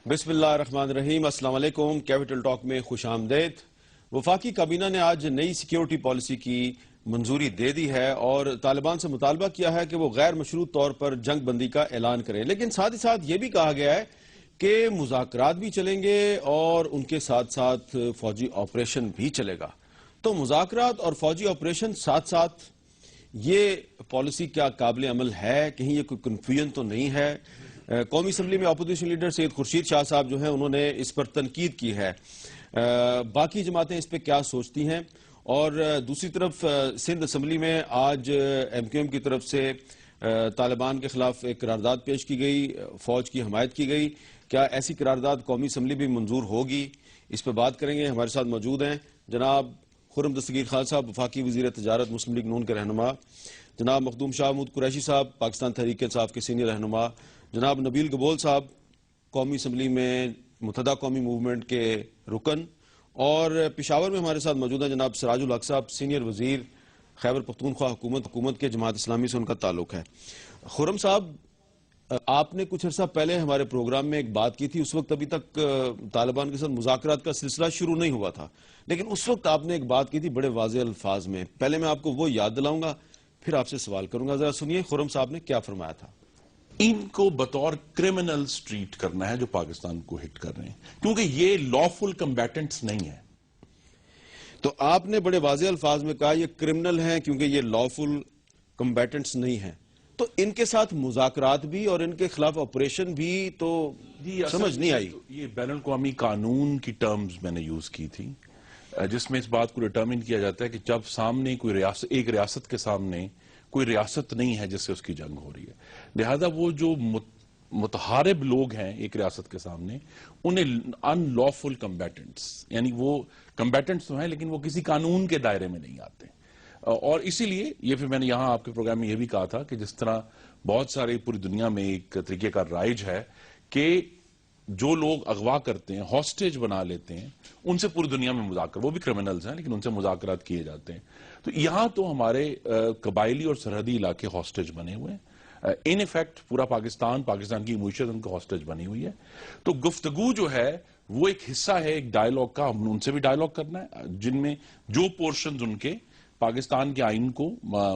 بسم اللہ الرحمن الرحیم۔ السلام علیکم۔ کیپٹل ٹاک میں خوش آمدید۔ وفاقی کابینہ نے آج نئی سیکیورٹی پالیسی کی منظوری دے دی ہے اور طالبان سے مطالبہ کیا ہے کہ وہ غیر مشروط طور پر جنگ بندی کا اعلان کریں، لیکن ساتھ ہی ساتھ یہ بھی کہا گیا ہے کہ مذاکرات بھی چلیں گے اور ان کے ساتھ ساتھ فوجی آپریشن بھی چلے گا۔ تو مذاکرات اور فوجی آپریشن ساتھ ساتھ، یہ پالیسی کیا قابل عمل ہے؟ کہیں یہ کوئی کنفیوژن تو نہیں ہے؟ قومی اسمبلی میں اپوزیشن لیڈر سید خورشید شاہ صاحب جو ہیں انہوں نے اس پر تنقید کی ہے۔ باقی جماعتیں اس پہ کیا سوچتی ہیں؟ اور دوسری طرف سندھ اسمبلی میں آج ایم کیو ایم کی طرف سے طالبان کے خلاف ایک قرارداد پیش کی گئی، فوج کی حمایت کی گئی۔ کیا ایسی قرارداد قومی اسمبلی بھی منظور ہوگی؟ اس پہ بات کریں گے۔ ہمارے ساتھ موجود ہیں جناب خرم دستگیر خان صاحب، وفاقی وزیر تجارت مسلم لیگ نون کے رہنما، جناب مخدوم شاہ محمود قریشی صاحب، پاکستان تحریک انصاف کے سینئر رہنما، جناب نبیل گبول صاحب، قومی اسمبلی میں متحدہ قومی موومنٹ کے رکن، اور پشاور میں ہمارے ساتھ موجود ہیں جناب سراج الحق صاحب، سینئر وزیر خیبر پختونخوا حکومت کے، جماعت اسلامی سے ان کا تعلق ہے۔ خرم صاحب، آپ نے کچھ عرصہ پہلے ہمارے پروگرام میں ایک بات کی تھی، اس وقت ابھی تک طالبان کے ساتھ مذاکرات کا سلسلہ شروع نہیں ہوا تھا، لیکن اس وقت آپ نے ایک بات کی تھی بڑے واضح الفاظ میں۔ پہلے میں آپ کو وہ یاد دلاؤں گا، پھر آپ سے سوال کروں گا۔ ذرا سنیے خرم صاحب نے کیا فرمایا تھا۔ ان کو بطور کرمنلز ٹریٹ کرنا ہے جو پاکستان کو ہٹ کر رہے ہیں، کیونکہ یہ لافل کمبیٹنٹس نہیں ہیں۔ تو آپ نے بڑے واضح الفاظ میں کہا یہ کرمنل ہیں کیونکہ یہ لافل کمبیٹنٹس نہیں ہیں، تو ان کے ساتھ مذاکرات بھی اور ان کے خلاف آپریشن بھی تو سمجھ نہیں آئی۔ یہ بین الاقوامی قانون کی ٹرمز میں نے یوز کی تھی، جس میں اس بات کو ڈٹرمن کیا جاتا ہے کہ جب سامنے کوئی ریاست، ایک ریاست کے سامنے کوئی ریاست نہیں ہے جس سے اس کی جنگ ہو رہی ہے، لہذا وہ جو متحارب لوگ ہیں ایک ریاست کے سامنے، انہیں ان لافل کمبیٹنٹس، یعنی وہ کمبیٹنٹس تو ہیں لیکن وہ کسی قانون کے دائرے میں نہیں آتے۔ اور اسی لیے یہ پھر میں نے یہاں آپ کے پروگرام میں یہ بھی کہا تھا کہ جس طرح بہت سارے پوری دنیا میں ایک طریقہ کا رائج ہے کہ جو لوگ اغوا کرتے ہیں، ہاسٹیج بنا لیتے ہیں، ان سے پوری دنیا میں مذاکرات، وہ بھی کرمنلز ہیں لیکن ان سے مذاکرات کیے جاتے ہیں۔ تو یہاں تو ہمارے قبائلی اور سرحدی علاقے ہاسٹیج بنے ہوئے ہیں، ان ایفیکٹ پورا پاکستان کی معیشت ان کو ہاسٹیج بنی ہوئی ہے۔ تو گفتگو جو ہے وہ ایک حصہ ہے ایک ڈائیلاگ کا، ہم ان سے بھی ڈائیلاگ کرنا ہے جن میں جو پورشنز ان کے پاکستان کے آئین کو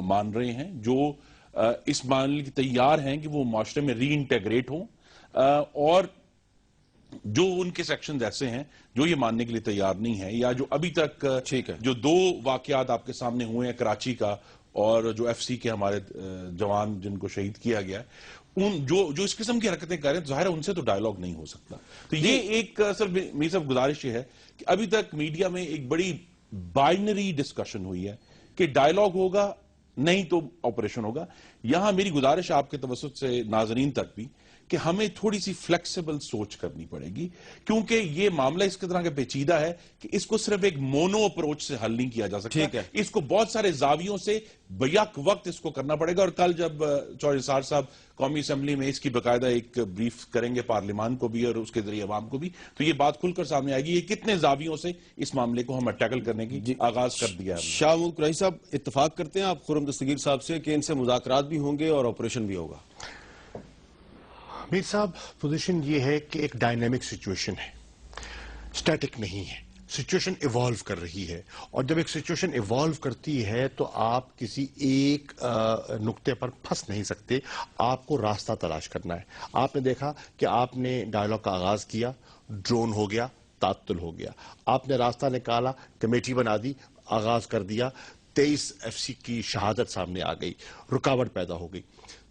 مان رہے ہیں، جو اس ماننے کے تیار ہیں کہ وہ معاشرے میں ری انٹیگریٹ ہوں، اور جو ان کے سیکشنز ایسے ہیں جو یہ ماننے کے لیے تیار نہیں ہیں، یا جو ابھی تک جو دو واقعات آپ کے سامنے ہوئے ہیں، کراچی کا اور جو ایف سی کے ہمارے جوان جن کو شہید کیا گیا ہے، جو اس قسم کی حرکتیں کر رہے ہیں، ظاہر ہے ان سے تو ڈائیلاگ نہیں ہو سکتا۔ تو یہ ایک اصل میری سب گزارش یہ ہے کہ ابھی تک میڈیا میں ایک بڑی بائنری ڈسکشن ہوئی ہے کہ ڈائیلاگ ہوگا نہیں تو آپریشن ہوگا۔ یہاں میری گزارش آپ کے توسط سے ناظرین تک بھی کہ ہمیں تھوڑی سی فلیکسیبل سوچ کرنی پڑے گی، کیونکہ یہ معاملہ اس طرح کا پیچیدہ ہے کہ اس کو صرف ایک مونو اپروچ سے حل نہیں کیا جا سکتا، اس کو بہت سارے زاویوں سے بیک وقت اس کو کرنا پڑے گا۔ اور کل جب چودھری نثار صاحب قومی اسمبلی میں اس کی باقاعدہ ایک بریف کریں گے پارلیمان کو بھی اور اس کے ذریعے عوام کو بھی، تو یہ بات کھل کر سامنے آئے گی یہ کتنے زاویوں سے اس معاملے کو ہم ٹیکل کرنے کی آغاز کر دیا ہے۔ شاہ محمود قریشی صاحب، اتفاق کرتے ہیں آپ خرم دستگیر صاحب سے کہ ان سے مذاکرات بھی ہوں گے اور آپریشن بھی ہوگا؟ میر صاحب، پوزیشن یہ ہے کہ ایک ڈائنامک سچویشن ہے، سٹیٹک نہیں ہے، سچویشن ایوالو کر رہی ہے، اور جب ایک سچویشن ایوالو کرتی ہے تو آپ کسی ایک نقطے پر پھنس نہیں سکتے، آپ کو راستہ تلاش کرنا ہے۔ آپ نے دیکھا کہ آپ نے ڈائیلاگ کا آغاز کیا، ڈرون ہو گیا، تعطل ہو گیا، آپ نے راستہ نکالا، کمیٹی بنا دی، آغاز کر دیا، 23 ایف سی کی شہادت سامنے آ گئی، رکاوٹ پیدا ہو گئی۔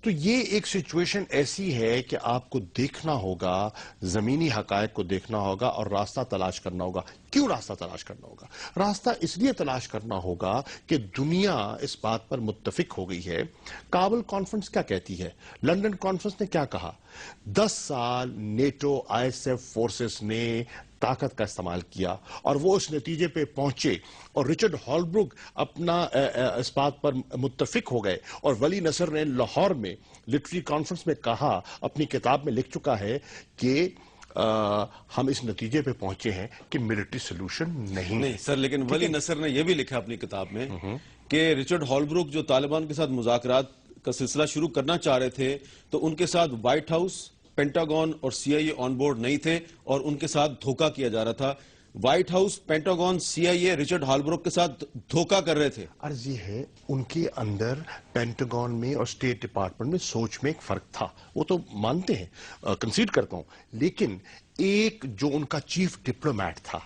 تو یہ ایک سچویشن ایسی ہے کہ آپ کو دیکھنا ہوگا، زمینی حقائق کو دیکھنا ہوگا اور راستہ تلاش کرنا ہوگا۔ کیوں راستہ تلاش کرنا ہوگا؟ راستہ اس لیے تلاش کرنا ہوگا کہ دنیا اس بات پر متفق ہو گئی ہے۔ کابل کانفرنس کیا کہتی ہے؟ لندن کانفرنس نے کیا کہا؟ 10 سال NATO I S F forces نے طاقت کا استعمال کیا اور وہ اس نتیجے پہ پہنچے، اور رچرڈ ہالبروک اپنا اس بات پر متفق ہو گئے، اور ولی نصر نے لاہور میں لٹری کانفرنس میں کہا، اپنی کتاب میں لکھ چکا ہے کہ ہم اس نتیجے پہ پہنچے ہیں کہ ملٹری سلوشن نہیں سر، لیکن ولی نصر نے یہ بھی لکھا اپنی کتاب میں کہ رچرڈ ہالبروک جو طالبان کے ساتھ مذاکرات کا سلسلہ شروع کرنا چاہ رہے تھے، تو ان کے ساتھ وائٹ ہاؤس پینٹاگون اور CIA آن بورڈ نہیں تھے اور ان کے ساتھ دھوکہ کیا جا رہا تھا. White House, Pentagon, CIA Richard Holbrooke کے ساتھ دھوکہ کر رہے تھے. عرض یہ ہے ان کے اندر پینٹاگون میں اور اسٹیٹ ڈپارٹمنٹ میں سوچ میں ایک فرق تھا، وہ تو مانتے ہیں، کنسیڈ کرتا ہوں، لیکن ایک جو ان کا چیف ڈپلومیٹ تھا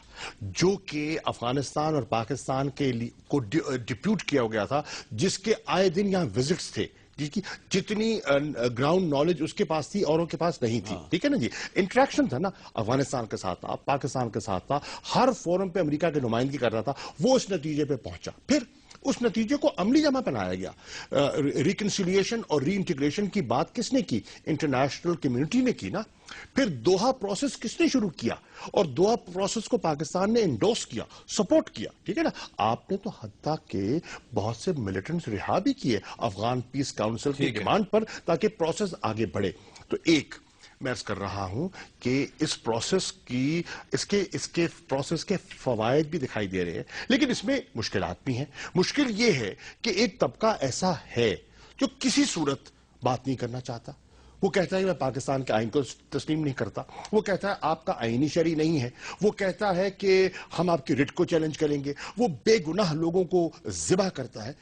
جو کہ افغانستان اور پاکستان کے کو ڈپیوٹ کیا گیا تھا، جس کے آئے دن یہاں وزٹس تھے، جس کی جتنی گراؤنڈ نالج اس کے پاس تھی اوروں کے پاس نہیں تھی، ٹھیک ہے نا جی، انٹریکشن تھا نا، افغانستان کے ساتھ تھا، پاکستان کے ساتھ تھا، ہر فورم پہ امریکہ کی نمائندگی کر رہا تھا، وہ اس نتیجے پہ پہنچا. پھر اس نتیجے کو عملی جمع پہنایا گیا. ریکنسیلیشن اور ری انٹیگریشن کی بات کس نے کی؟ انٹرنیشنل کمیونٹی نے کی نا. پھر دوحہ پروسیس کس نے شروع کیا؟ اور دوحہ پروسیس کو پاکستان نے انڈورس کیا، سپورٹ کیا، ٹھیک ہے نا. آپ نے تو حتیٰ کہ بہت سے ملیٹنٹس رہا بھی کیے افغان پیس کاؤنسل کی ڈیمانڈ پر تاکہ پروسیس آگے بڑھے. تو ایک میں عرض کر رہا ہوں کہ اس پروسیس کی اس کے پروسیس کے فوائد بھی دکھائی دے رہے ہیں، لیکن اس میں مشکلات بھی ہیں. مشکل یہ ہے کہ ایک طبقہ ایسا ہے جو کسی صورت بات نہیں کرنا چاہتا. وہ کہتا ہے کہ میں پاکستان کے آئین کو تسلیم نہیں کرتا، وہ کہتا ہے آپ کا آئینی شرعی نہیں ہے، وہ کہتا ہے کہ ہم آپ کی رٹ کو چیلنج کریں گے، وہ بے گناہ لوگوں کو ذبح کرتا ہے.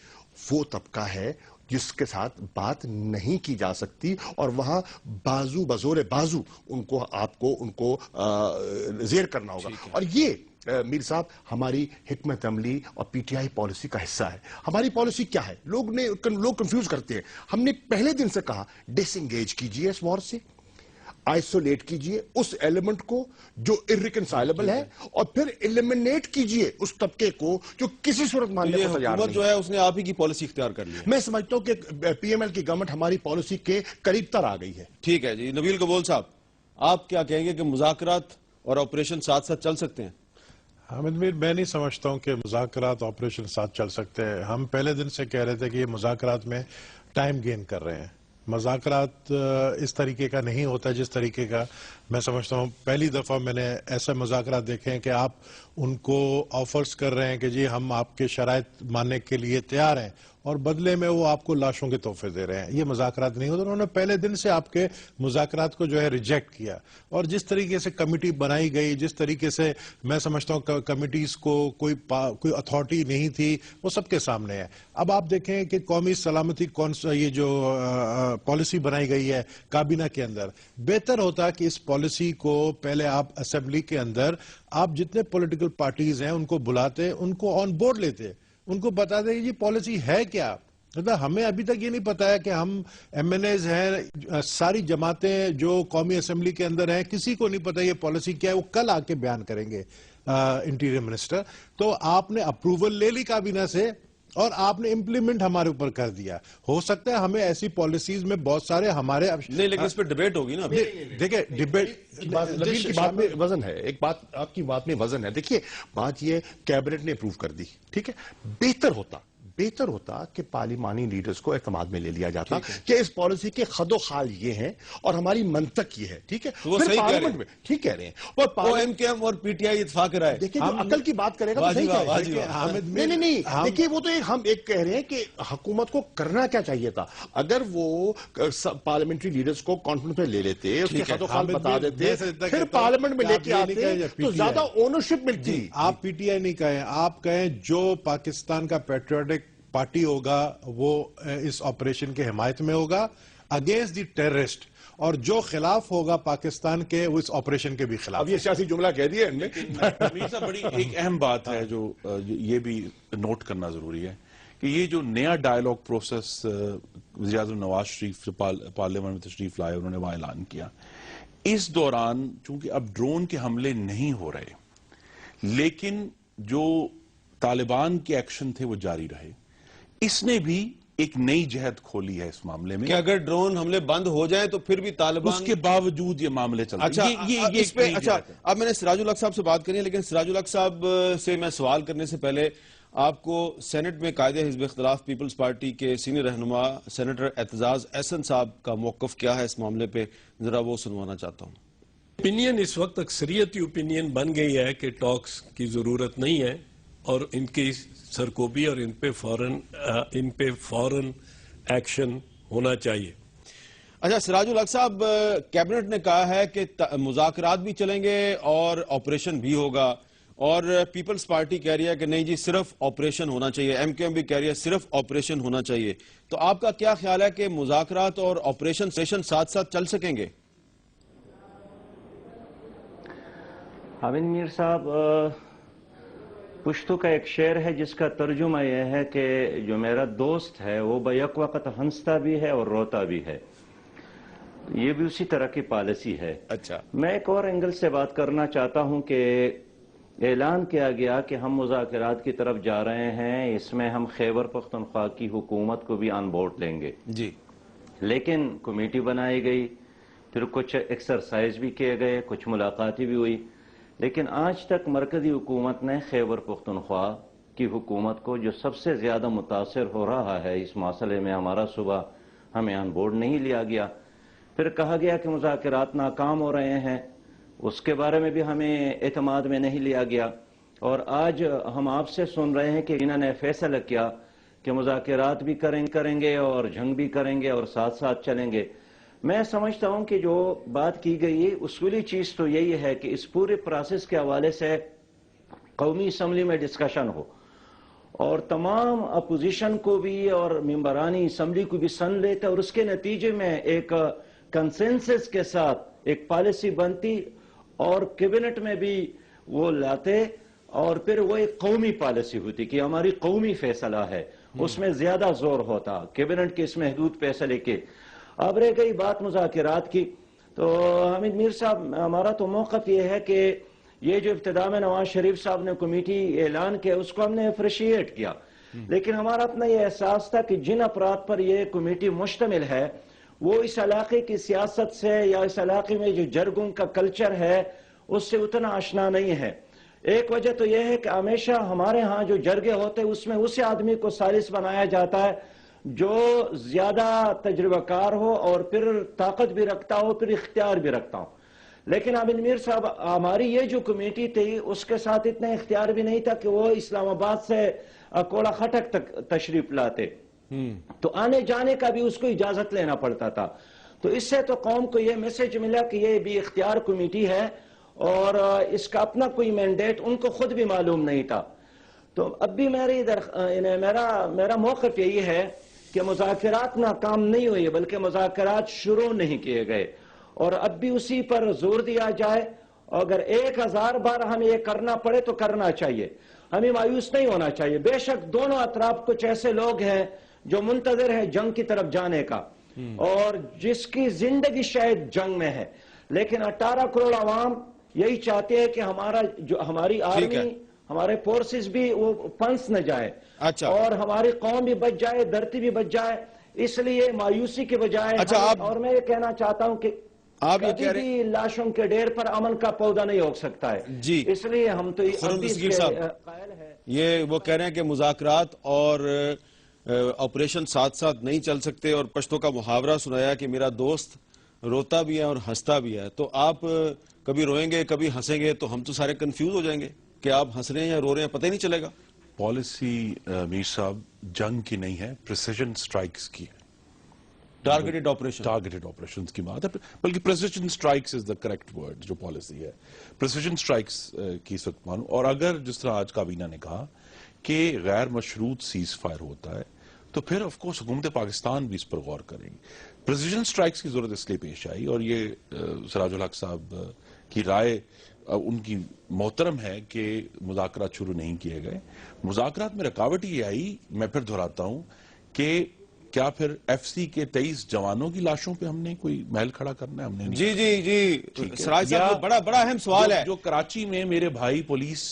وہ طبقہ ہے جس کے ساتھ بات نہیں کی جا سکتی، اور وہاں بازو بزور بازو ان کو زیر کرنا ہوگا. اور یہ میر صاحب ہماری حکمت عملی اور PTI پالیسی کا حصہ ہے. ہماری پالیسی کیا ہے؟ لوگ کنفیوز کرتے ہیں. ہم نے پہلے دن سے کہا ڈس انگیج کیجئے اس وار سے، آئسولیٹ کیجئے اس ایلیمنٹ کو جو irreconcilable ہے، اور پھر ایلیمنیٹ کیجئے اس طبقے کو جو کسی صورت ماننے کو تیار نہیں. جو ہے اس نے آپ ہی کی پالیسی اختیار کر لی ہے. میں سمجھتا ہوں کہ PML کی گورنمنٹ ہماری پالیسی کے قریب تر آ گئی ہے. ٹھیک ہے جی. نبیل قبول صاحب، آپ کیا کہیں گے کہ مذاکرات اور آپریشن ساتھ ساتھ چل سکتے ہیں؟ حامد میر، میں نہیں سمجھتا ہوں کہ مذاکرات آپریشن ساتھ چل سکتے ہیں. ہم پہلے دن سے کہہ رہے تھے کہ یہ مذاکرات میں ٹائم گین کر رہے ہیں. مذاکرات اس طریقے کا نہیں ہوتا جس طریقے کا میں سمجھتا ہوں. پہلی دفعہ میں نے ایسے مذاکرات دیکھے ہیں کہ آپ ان کو آفرز کر رہے ہیں کہ جی ہم آپ کے شرائط ماننے کے لیے تیار ہیں، اور بدلے میں وہ آپ کو لاشوں کے تحفے دے رہے ہیں. یہ مذاکرات نہیں ہوتے. انہوں نے پہلے دن سے آپ کے مذاکرات کو جو ہے ریجیکٹ کیا، اور جس طریقے سے کمیٹی بنائی گئی، جس طریقے سے میں سمجھتا ہوں کمیٹیز کو کوئی اتھارٹی نہیں تھی، وہ سب کے سامنے ہے. اب آپ دیکھیں کہ قومی سلامتی یہ جو پالیسی بنائی گئی ہے کابینہ کے اندر، بہتر ہوتا کہ اس پالیسی کو پہلے آپ اسمبلی کے اندر آپ جتنے پولیٹیکل پارٹیز ہیں ان کو بلاتے، ان کو آن بورڈ لیتے، ان کو بتا دیں کہ یہ پالیسی ہے کیا. ہمیں ابھی تک یہ نہیں پتا ہے کہ ہم MNAs ہیں، ساری جماعتیں جو قومی اسمبلی کے اندر ہیں، کسی کو نہیں پتا یہ پالیسی کیا ہے. وہ کل آ کے بیان کریں گے انٹیریئر منسٹر. تو آپ نے اپروول لے لی کابینہ سے اور آپ نے امپلیمنٹ ہمارے اوپر کر دیا. ہو سکتا ہے ہمیں ایسی پالیسیز میں بہت سارے ہمارے نہیں، لیکن اس پہ ڈیبیٹ ہوگی نا. دیکھیں ڈیبیٹ کی بات میں وزن ہے. ایک بات آپ کی بات میں وزن ہے. دیکھیے بات یہ کیبنٹ نے اپروو کر دی، ٹھیک ہے. بہتر ہوتا کہ پارلیمانی لیڈرز کو اعتماد میں لے لیا جاتا کہ اس پالیسی کے خد و خال یہ ہیں اور ہماری منطق یہ ہے، ٹھیک ہے. وہ صحیح کہہ رہے ہیں. ٹھیک کہہ رہے ہیں. اور MKM اور PTI اتفاق رہا ہے. دیکھیں جو عقل کی بات کرے گا تو صحیح کہے گا. نہیں دیکھیے وہ تو ہم ایک کہہ رہے ہیں کہ حکومت کو کرنا کیا چاہیے تھا. اگر وہ پارلیمنٹری لیڈرز کو کانفرنس میں لے لیتے، اس کے خد و خال بتا دیتے، پھر پارلیمنٹ میں لے کے آتے تو زیادہ اونرشپ ملتی. آپ PTI نہیں کہیں، آپ کہیں جو پاکستان کا پیٹریوٹک پارٹی ہوگا وہ اس آپریشن کے حمایت میں ہوگا اگینسٹ دی ٹیررسٹ، اور جو خلاف ہوگا پاکستان کے وہ اس آپریشن کے بھی خلاف. اب یہ سیاسی جملہ کہہ دیا ہے. امیر صاحب بڑی ایک اہم بات ہے جو یہ بھی نوٹ کرنا ضروری ہے کہ یہ جو نیا ڈائیلاگ پروسیس وزیر اعظم نواز شریف پارلیمنٹ میں تشریف لائے، انہوں نے وہاں اعلان کیا. اس دوران چونکہ اب ڈرون کے حملے نہیں ہو رہے، لیکن جو طالبان کے ایکشن تھے وہ جاری رہے. اس نے بھی ایک نئی جہد کھولی ہے اس معاملے میں کہ اگر ڈرون حملے بند ہو جائیں تو پھر بھی طالبان اس کے باوجود یہ معاملے چلتے ہیں. اچھا اب میں نے سراج الحق صاحب سے بات کرنی ہے، لیکن سراج الحق صاحب سے میں سوال کرنے سے پہلے آپ کو سینٹ میں قائد حزب اختلاف پیپلز پارٹی کے سینئر رہنما سینیٹر اعتزاز احسن صاحب کا موقف کیا ہے اس معاملے پہ، ذرا وہ سنوانا چاہتا ہوں. اوپینین اس وقت اکثریتی اوپینین بن گئی ہے کہ ٹاکس کی ضرورت نہیں ہے اور ان کی سرکوبی اور ان پہ فوراً ایکشن ہونا چاہیے. اچھا سراج الحق صاحب، کیبنٹ نے کہا ہے کہ مذاکرات بھی چلیں گے اور آپریشن بھی ہوگا، اور پیپلز پارٹی کہہ رہی ہے کہ نہیں جی صرف آپریشن ہونا چاہیے، ایم کیو ایم بھی کہہ رہی ہے صرف آپریشن ہونا چاہیے. تو آپ کا کیا خیال ہے کہ مذاکرات اور آپریشن ساتھ ساتھ چل سکیں گے؟ حامد میر صاحب، پشتو کا ایک شعر ہے جس کا ترجمہ یہ ہے کہ جو میرا دوست ہے وہ بیک وقت ہنستا بھی ہے اور روتا بھی ہے. یہ بھی اسی طرح کی پالیسی ہے. اچھا، میں ایک اور اینگل سے بات کرنا چاہتا ہوں کہ اعلان کیا گیا کہ ہم مذاکرات کی طرف جا رہے ہیں، اس میں ہم خیبر پختونخوا کی حکومت کو بھی آن بورڈ لیں گے. جی، لیکن کمیٹی بنائی گئی، پھر کچھ ایکسرسائز بھی کیے گئے، کچھ ملاقاتیں بھی ہوئی، لیکن آج تک مرکزی حکومت نے خیبر پختونخوا کی حکومت کو جو سب سے زیادہ متاثر ہو رہا ہے اس مسئلے میں، ہمارا صوبہ، ہمیں آن بورڈ نہیں لیا گیا. پھر کہا گیا کہ مذاکرات ناکام ہو رہے ہیں، اس کے بارے میں بھی ہمیں اعتماد میں نہیں لیا گیا. اور آج ہم آپ سے سن رہے ہیں کہ انہوں نے فیصلہ کیا کہ مذاکرات بھی کریں گے اور جنگ بھی کریں گے اور ساتھ ساتھ چلیں گے. میں سمجھتا ہوں کہ جو بات کی گئی اصولی چیز تو یہی ہے کہ اس پورے پروسیس کے حوالے سے قومی اسمبلی میں ڈسکشن ہو اور تمام اپوزیشن کو بھی اور ممبرانی اسمبلی کو بھی سن لیتے، اور اس کے نتیجے میں ایک کنسنسس کے ساتھ ایک پالیسی بنتی اور کیبنٹ میں بھی وہ لاتے، اور پھر وہ ایک قومی پالیسی ہوتی کہ ہماری قومی فیصلہ ہے، اس میں زیادہ زور ہوتا کیبنٹ کے اس محدود فیصلے کے. اب رہ گئی بات مذاکرات کی، تو حامد میر صاحب ہمارا تو موقف یہ ہے کہ یہ جو ابتدا میں نواز شریف صاحب نے کمیٹی اعلان کیا اس کو ہم نے اپریشیٹ کیا، لیکن ہمارا اپنا یہ احساس تھا کہ جن افراد پر یہ کمیٹی مشتمل ہے وہ اس علاقے کی سیاست سے یا اس علاقے میں جو جرگوں کا کلچر ہے اس سے اتنا آشنا نہیں ہے. ایک وجہ تو یہ ہے کہ ہمیشہ ہمارے ہاں جو جرگے ہوتے ہیں اس میں اسی آدمی کو ثالث بنایا جاتا ہے جو زیادہ تجربہ کار ہو اور پھر طاقت بھی رکھتا ہو، پھر اختیار بھی رکھتا ہو. لیکن عامر میر صاحب، ہماری یہ جو کمیٹی تھی اس کے ساتھ اتنا اختیار بھی نہیں تھا کہ وہ اسلام آباد سے کوڑا خٹک تک تشریف لاتے، تو آنے جانے کا بھی اس کو اجازت لینا پڑتا تھا. تو اس سے تو قوم کو یہ میسج ملا کہ یہ بھی اختیار کمیٹی ہے اور اس کا اپنا کوئی مینڈیٹ ان کو خود بھی معلوم نہیں تھا. تو اب بھی میرا موقف یہی ہے کہ مذاکرات ناکام نہیں ہوئے بلکہ مذاکرات شروع نہیں کیے گئے، اور اب بھی اسی پر زور دیا جائے. اگر 1000 بار ہمیں یہ کرنا پڑے تو کرنا چاہیے، ہمیں مایوس نہیں ہونا چاہیے. بے شک دونوں اطراف کچھ ایسے لوگ ہیں جو منتظر ہیں جنگ کی طرف جانے کا اور جس کی زندگی شاید جنگ میں ہے، لیکن 18 کروڑ عوام یہی چاہتے ہیں کہ ہماری آرمی، ہمارے فورسز بھی وہ پنس نہ جائے اور ہماری قوم بھی بچ جائے، دھرتی بھی بچ جائے. اس لیے مایوسی کے بجائے اور میں یہ کہنا چاہتا ہوں کہ کبھی بھی لاشوں کے ڈھیر پر امن کا پودا نہیں ہو سکتا ہے. اس لیے ہم تو قائل ہے. یہ وہ کہہ رہے ہیں کہ مذاکرات اور آپریشن ساتھ ساتھ نہیں چل سکتے، اور پشتو کا محاورہ سنایا کہ میرا دوست روتا بھی ہے اور ہنستا بھی ہے. تو آپ کبھی روئیں گے کبھی ہنسیں گے تو ہم تو سارے کنفیوز ہو جائیں گے کہ آپ ہنس رہے ہیں یا رو رہے ہیں، پتہ ہی نہیں چلے گا. پالیسی میر صاحب جنگ کی نہیں ہے، پریسیجن سٹرائکس کی ہے. ٹارگیٹڈ آپریشنز کی بات ہے، بلکہ precision strikes is the correct word. جو پالیسی ہے پریسیجن سٹرائکس کی اس وقت مانوں. اور اگر جس طرح آج کابینہ نے کہا کہ غیر مشروط سیز فائر ہوتا ہے تو پھر آف کورس حکومت پاکستان بھی اس پر غور کرے گی. پریسیجن سٹرائکس کی ضرورت اس لیے پیش آئی، اور یہ سراج الحق صاحب کی رائے ان کی محترم ہے کہ مذاکرات شروع نہیں کیے گئے. مذاکرات میں رکاوٹ یہ آئی، میں پھر دہراتا ہوں، کہ کیا پھر ایف سی کے 23 جوانوں کی لاشوں پہ ہم نے کوئی محل کھڑا کرنا ہے؟ ہم نے جی سراج صاحب، بڑا اہم سوال ہے. جو کراچی میں میرے بھائی پولیس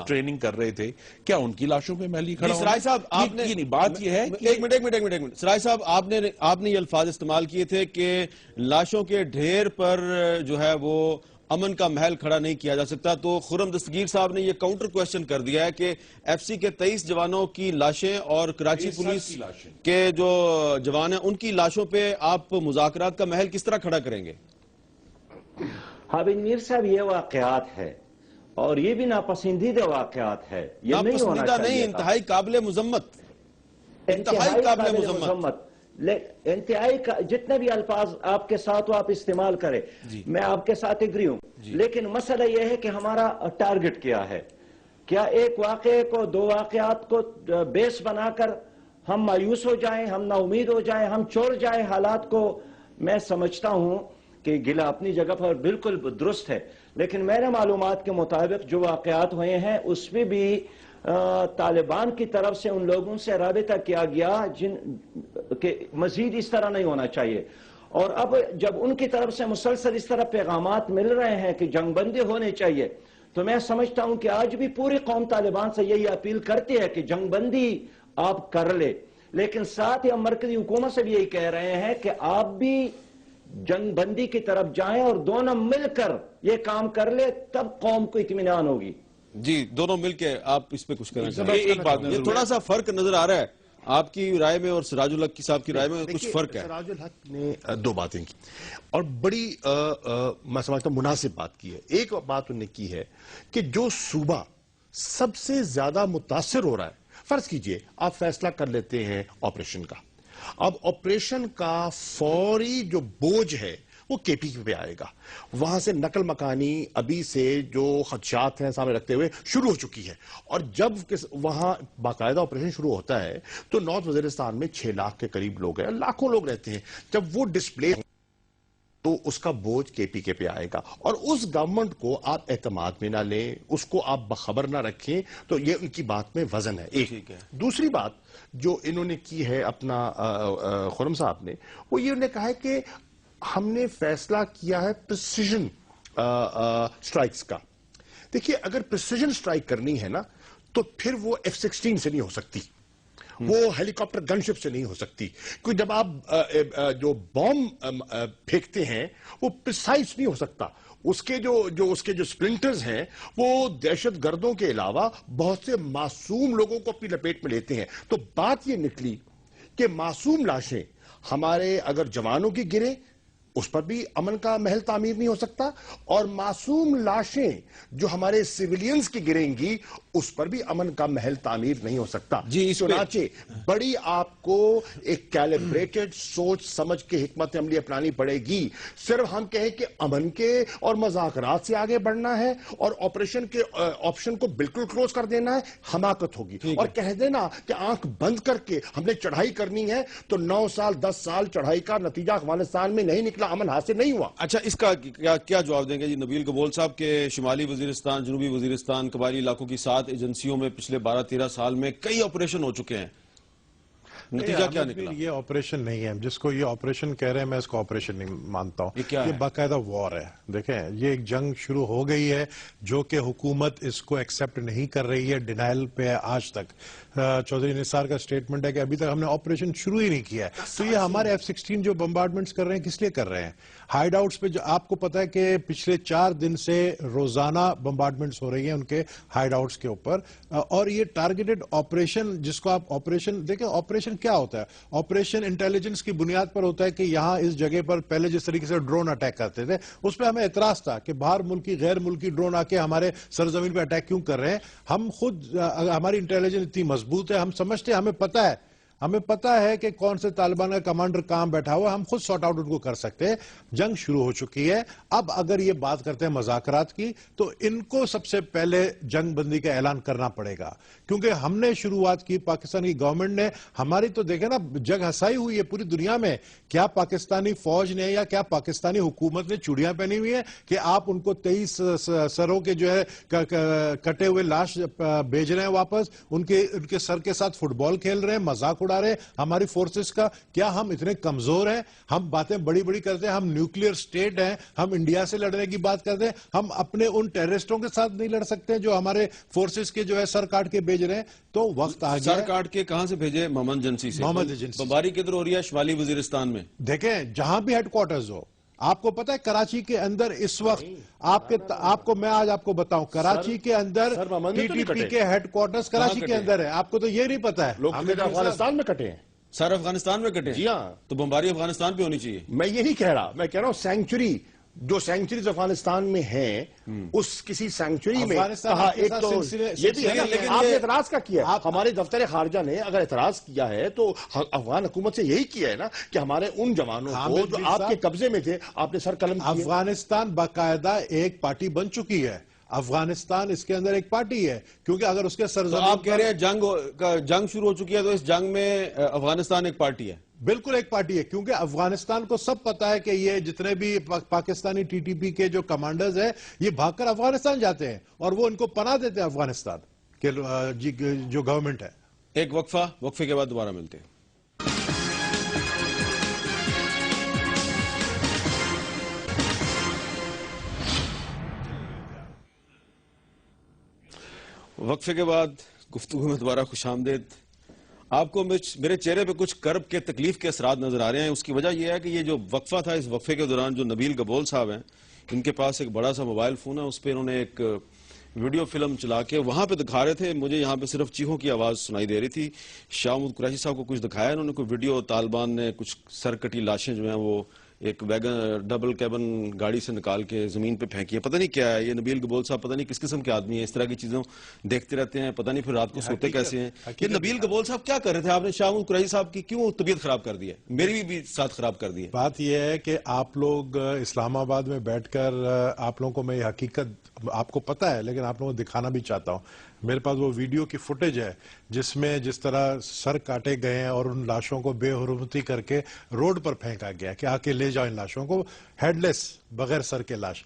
ٹریننگ کر رہے تھے، کیا ان کی لاشوں پہ محل کھڑا ہونا؟ سراج صاحب آپ نے بات یہ ہے، ایک منٹ سراج صاحب، آپ نے یہ الفاظ استعمال کیے تھے کہ لاشوں کے ڈھیر پر جو ہے وہ امن کا محل کھڑا نہیں کیا جا سکتا. تو خرم دستگیر صاحب نے یہ کاؤنٹر کوشچن کر دیا ہے کہ ایف سی کے 23 جوانوں کی لاشیں اور کراچی پولیس کے جو جوان ہیں ان کی لاشوں پہ آپ مذاکرات کا محل کس طرح کھڑا کریں گے؟ حامد میر صاحب، یہ واقعات ہے اور یہ بھی ناپسندیدہ واقعات ہے. یہ ناپسندیدہ نہیں، انتہائی قابل مذمت. انتہائی جتنے بھی الفاظ آپ کے ساتھ آپ استعمال کریں میں آپ کے ساتھ اگری ہوں، لیکن مسئلہ یہ ہے کہ ہمارا ٹارگٹ کیا ہے؟ کیا ایک واقعے کو، دو واقعات کو بیس بنا کر ہم مایوس ہو جائیں، ہم نا امید ہو جائیں، ہم چھوڑ جائیں حالات کو؟ میں سمجھتا ہوں کہ گلہ اپنی جگہ پر بالکل درست ہے، لیکن میرے معلومات کے مطابق جو واقعات ہوئے ہیں اس میں بھی طالبان کی طرف سے ان لوگوں سے رابطہ کیا گیا جن کہ مزید اس طرح نہیں ہونا چاہیے، اور اب جب ان کی طرف سے مسلسل اس طرح پیغامات مل رہے ہیں کہ جنگ بندی ہونے چاہیے، تو میں سمجھتا ہوں کہ آج بھی پوری قوم طالبان سے یہی اپیل کرتی ہے کہ جنگ بندی آپ کر لے، لیکن ساتھ ہی ہم مرکزی حکومت سے بھی یہی کہہ رہے ہیں کہ آپ بھی جنگ بندی کی طرف جائیں اور دونوں مل کر یہ کام کر لے، تب قوم کو اطمینان ہوگی۔ جی دونوں مل کے آپ اس پہ کچھ کرنا چاہیں؟ ایک بات یہ تھوڑا سا فرق نظر آ رہا ہے آپ کی رائے میں اور سراج الحق کی صاحب کی رائے میں کچھ فرق ہے۔ سراج الحق نے دو باتیں کی اور بڑی میں سمجھتا ہوں مناسب بات کی ہے۔ ایک بات انہوں نے کی ہے کہ جو صوبہ سب سے زیادہ متاثر ہو رہا ہے، فرض کیجئے آپ فیصلہ کر لیتے ہیں آپریشن کا، اب آپریشن کا فوری جو بوجھ ہے وہ کے پی پہ آئے گا، وہاں سے نقل مکانی ابھی سے جو خدشات ہیں سامنے رکھتے ہوئے شروع ہو چکی ہے، اور جب وہاں باقاعدہ آپریشن شروع ہوتا ہے تو نارتھ وزیرستان میں 6 لاکھ کے قریب لوگ ہیں، لاکھوں لوگ رہتے ہیں، جب وہ ڈسپلے تو اس کا بوجھ کے پی کے پہ آئے گا، اور اس گورنمنٹ کو آپ اعتماد میں نہ لیں، اس کو آپ بخبر نہ رکھیں، تو یہ ان کی بات میں وزن ہے۔ ایک دوسری بات جو انہوں نے کی ہے اپنا خرم صاحب نے، وہ یہ انہوں نے کہا ہے کہ ہم نے فیصلہ کیا ہے پریسیجن سٹرائکس کا۔ دیکھیے اگر پریسیجن سٹرائک کرنی ہے نا تو پھر وہ F-16 سے نہیں ہو سکتی، وہ ہیلی کاپٹر گن شپ سے نہیں ہو سکتی، کیونکہ جب آپ جو بوم پھینکتے ہیں وہ پریسائز نہیں ہو سکتا، اس کے جو سپلنٹرز ہیں وہ دہشت گردوں کے علاوہ بہت سے معصوم لوگوں کو اپنی لپیٹ میں لیتے ہیں۔ تو بات یہ نکلی کہ معصوم لاشیں ہمارے اگر جوانوں کی گریں اس پر بھی امن کا محل تعمیر نہیں ہو سکتا، اور معصوم لاشیں جو ہمارے سیولینز کی گریں گی اس پر بھی امن کا محل تعمیر نہیں ہو سکتا۔ چنانچہ بڑی آپ کو ایک کیلیبریٹڈ سوچ سمجھ کے حکمت عملی اپنانی پڑے گی۔ صرف ہم کہیں کہ امن کے اور مذاکرات سے آگے بڑھنا ہے اور آپریشن کے آپشن کو بالکل کلوز کر دینا ہے، حماقت ہوگی، اور کہہ دینا کہ آنکھ بند کر کے ہم نے چڑھائی کرنی ہے تو 9 سال 10 سال چڑھائی کا نتیجہ افغانستان میں نہیں نکلا، امن حاصل نہیں ہوا۔ اچھا اس کا کیا جواب دیں گے جی نبیل قبول صاحب کہ شمالی وزیرستان، جنوبی وزیرستان، قبائلی علاقوں کی 7 ایجنسیوں میں پچھلے 12-13 سال میں کئی آپریشن ہو چکے ہیں، نتیجہ کیا نکلا؟ یہ آپریشن نہیں ہے، جس کو یہ آپریشن کہہ رہے ہیں میں اس کو آپریشن نہیں مانتا ہوں، یہ باقاعدہ وار ہے۔ دیکھیں یہ ایک جنگ شروع ہو گئی ہے جو کہ حکومت اس کو ایکسپٹ نہیں کر رہی ہے، ڈینائل پہ ہے آج تک۔ چودھری نثار کا سٹیٹمنٹ ہے کہ ابھی تک ہم نے آپریشن شروع ہی نہیں کیا ہے۔ تو یہ ہمارے F-16 جو بمبارڈمنٹس کر رہے ہیں کس لیے کر رہے ہیں؟ ہائیڈ آؤٹس پہ جو آپ کو پتا ہے کہ پچھلے 4 دن سے روزانہ بمبارڈمنٹس ہو رہی ہیں ان کے ہائیڈ آؤٹس کے اوپر، اور یہ ٹارگیٹڈ آپریشن جس کو آپ آپریشن دیکھیں، آپریشن کیا ہوتا ہے؟ آپریشن انٹیلیجنس کی بنیاد پر ہوتا ہے کہ یہاں اس جگہ پر پہلے جس طریقے سے ڈرون اٹیک کرتے تھے اس پہ ہمیں اعتراض تھا کہ باہر ملکی غیر ملکی ڈرون آ کے ہمارے سرزمین پہ اٹیک کیوں کر رہے ہیں؟ ہم خود ہماری انٹیلیجنس اتنی مضبوط ہے، ہم سمجھتے ہیں، ہمیں پتا ہے کہ کون سے طالبان کا کمانڈر کہاں بیٹھا ہوا ہے، ہم خود سارٹ آؤٹ ان کو کر سکتے ہیں۔ جنگ شروع ہو چکی ہے، اب اگر یہ بات کرتے ہیں مذاکرات کی تو ان کو سب سے پہلے جنگ بندی کا اعلان کرنا پڑے گا، کیونکہ ہم نے شروعات کی، پاکستان کی گورنمنٹ نے، ہماری تو دیکھیں نا جگ ہسائی ہوئی ہے پوری دنیا میں، کیا پاکستانی فوج نے یا کیا پاکستانی حکومت نے چوڑیاں پہنی ہوئی ہیں کہ آپ ان کو 23 سروں کے جو ہے کٹے ہوئے لاش بھیج رہے ہیں واپس، ان کے سر کے ساتھ فٹ بال کھیل رہے ہیں، مذاق اڑا رہے ہیں ہماری فورسز کا؟ کیا ہم اتنے کمزور ہیں؟ ہم باتیں بڑی بڑی کرتے ہیں، ہم نیوکلیئر سٹیٹ ہیں، ہم انڈیا سے لڑنے کی بات کرتے ہیں، ہم اپنے ان ٹیررسٹوں کے ساتھ نہیں لڑ سکتے جو ہمارے فورسز کے جو ہے سر کاٹ کے بھیج رہے ہیں؟ تو وقت آ گیا۔ سر کاٹ کے کہاں سے بھیجے؟ محمد ایجنسی سے۔ محمد ایجنسی۔ بمباری کدھر ہو رہی ہے؟ شمالی وزیرستان میں۔ دیکھیں جہاں بھی ہیڈ کوارٹرز ہو، آپ کو پتا ہے کراچی کے اندر اس وقت آپ کو میں آج آپ کو بتاؤں، کراچی کے اندر ٹی ٹی پی کے ہیڈ کوارٹرز کراچی کے اندر ہے، آپ کو تو یہ نہیں پتا ہے۔ لوگ افغانستان میں کٹے ہیں۔ سر افغانستان میں کٹے؟ جی ہاں۔ تو بمباری افغانستان پہ ہونی چاہیے۔ میں یہ نہیں کہہ رہا، میں کہہ رہا ہوں سینکچری جو سینکچریز افغانستان میں ہیں اس کسی سینکچری میں افغانستان کہا کے ایک ساتھ تو سلسلے- یہ بھی ہے نا، لیکن آپ نے یہ- اعتراض کیا کیا ہے؟ ہمارے دفتر خارجہ نے اگر اعتراض کیا ہے تو افغان حکومت سے یہی کیا ہے نا کہ ہمارے ان جوانوں کو حامد جو میر آپ صاحب، کے قبضے میں تھے آپ نے سر قلم کیے. افغانستان باقاعدہ ایک پارٹی بن چکی ہے. افغانستان اس کے اندر ایک پارٹی ہے، کیونکہ اگر اس کے تو سرزمین آپ کہہ رہے ہیں جنگ شروع ہو چکی ہے، تو اس جنگ میں افغانستان ایک پارٹی ہے. بالکل ایک پارٹی ہے، کیونکہ افغانستان کو سب پتا ہے کہ یہ جتنے بھی پاکستانی ٹی ٹی پی کے جو کمانڈرز ہیں یہ بھاگ کر افغانستان جاتے ہیں اور وہ ان کو پناہ دیتے ہیں افغانستان کے جو گورنمنٹ ہے. ایک وقفے کے بعد دوبارہ ملتے ہیں. وقفے کے بعد گفتگو میں دوبارہ خوش آمدید. آپ کو میرے چہرے پہ کچھ کرب کے تکلیف کے اثرات نظر آ رہے ہیں. اس کی وجہ یہ ہے کہ یہ جو وقفہ تھا، اس وقفے کے دوران جو نبیل گبول صاحب ہیں، ان کے پاس ایک بڑا سا موبائل فون ہے، اس پہ انہوں نے ایک ویڈیو فلم چلا کے وہاں پہ دکھا رہے تھے. مجھے یہاں پہ صرف چیخوں کی آواز سنائی دے رہی تھی. شاہ محمود قریشی صاحب کو کچھ دکھایا انہوں نے، کوئی ویڈیو طالبان نے کچھ سرکٹی لاشیں جو ہیں وہ ایک ویگن ڈبل کیبن گاڑی سے نکال کے زمین پہ پھینکی ہے. پتہ نہیں کیا ہے یہ نبیل گبول صاحب، پتہ نہیں کس قسم کے آدمی ہیں، اس طرح کی چیزیں دیکھتے رہتے ہیں، پتہ نہیں پھر رات کو سوتے کیسے ہیں. یہ نبیل گبول صاحب کیا کر رہے تھے؟ آپ نے شاہ محمود قریشی صاحب کی کیوں طبیعت خراب کر دی ہے؟ میری بھی ساتھ خراب کر دی ہے. بات یہ ہے کہ آپ لوگ اسلام آباد میں بیٹھ کر آپ لوگوں کو میں یہ حقیقت آپ کو پتا ہے، لیکن آپ لوگوں کو دکھانا بھی چاہتا ہوں. میرے پاس وہ ویڈیو کی فوٹیج ہے جس میں جس طرح سر کاٹے گئے ہیں اور ان لاشوں کو بے حرمتی کر کے روڈ پر پھینکا گیا کہ آ کے لے جاؤ ان لاشوں کو، ہیڈ لیس بغیر سر کے لاش.